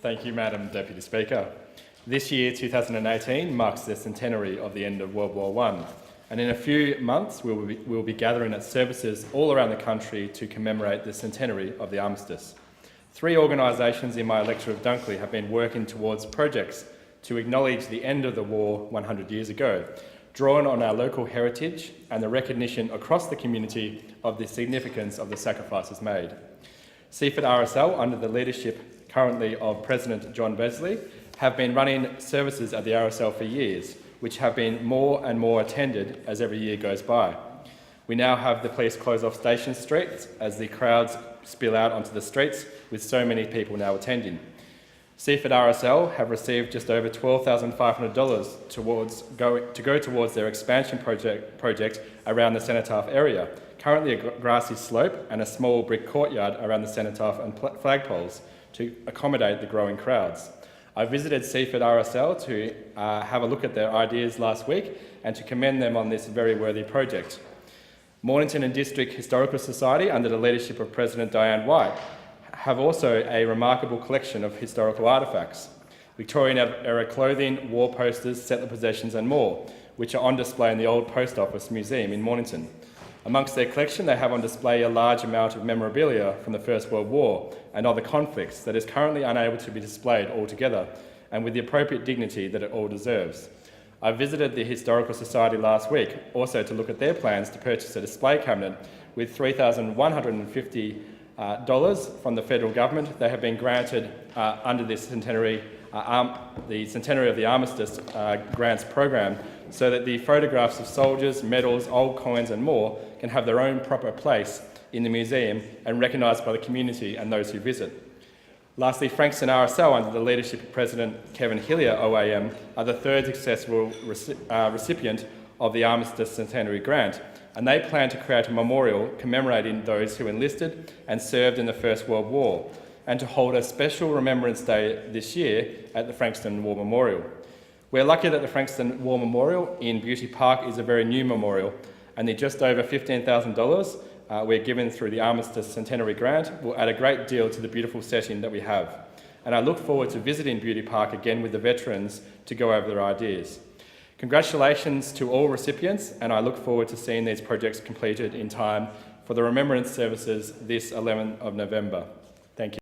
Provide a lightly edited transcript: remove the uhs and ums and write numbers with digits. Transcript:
Thank you, Madam Deputy Speaker. This year, 2018, marks the centenary of the end of World War I, and in a few months we'll be gathering at services all around the country to commemorate the centenary of the Armistice. 3 organisations in my electorate of Dunkley have been working towards projects to acknowledge the end of the war 100 years ago, drawn on our local heritage and the recognition across the community of the significance of the sacrifices made. Seaford RSL, under the leadership currently of President John Besley, have been running services at the RSL for years, which have been more and more attended as every year goes by. We now have the police close off Station Street as the crowds spill out onto the streets, with so many people now attending. Seaford RSL have received just over $12,500 to go towards their expansion project around the Cenotaph area, currently a grassy slope and a small brick courtyard around the Cenotaph and flagpoles to accommodate the growing crowds. I visited Seaford RSL to have a look at their ideas last week and to commend them on this very worthy project. Morninington and District Historical Society, under the leadership of President Diane White, have also a remarkable collection of historical artefacts: Victorian-era clothing, war posters, settler possessions and more, which are on display in the Old Post Office Museum in Mornington. Amongst their collection, they have on display a large amount of memorabilia from the First World War and other conflicts that is currently unable to be displayed altogether, and with the appropriate dignity that it all deserves. I visited the Historical Society last week also to look at their plans to purchase a display cabinet with $3,150 from the federal government. They have been granted under this centenary of the Armistice Grants Program, so that the photographs of soldiers, medals, old coins and more can have their own proper place in the museum and recognised by the community and those who visit. Lastly, Frankston RSL, under the leadership of President Kevin Hillier OAM, are the 3rd successful recipient of the Armistice Centenary Grant, and they plan to create a memorial commemorating those who enlisted and served in the First World War, and to hold a special Remembrance Day this year at the Frankston War Memorial. We're lucky that the Frankston War Memorial in Beauty Park is a very new memorial, and the just over $15,000 we're given through the Armistice Centenary Grant will add a great deal to the beautiful setting that we have. And I look forward to visiting Beauty Park again with the veterans to go over their ideas. Congratulations to all recipients, and I look forward to seeing these projects completed in time for the remembrance services this 11th of November.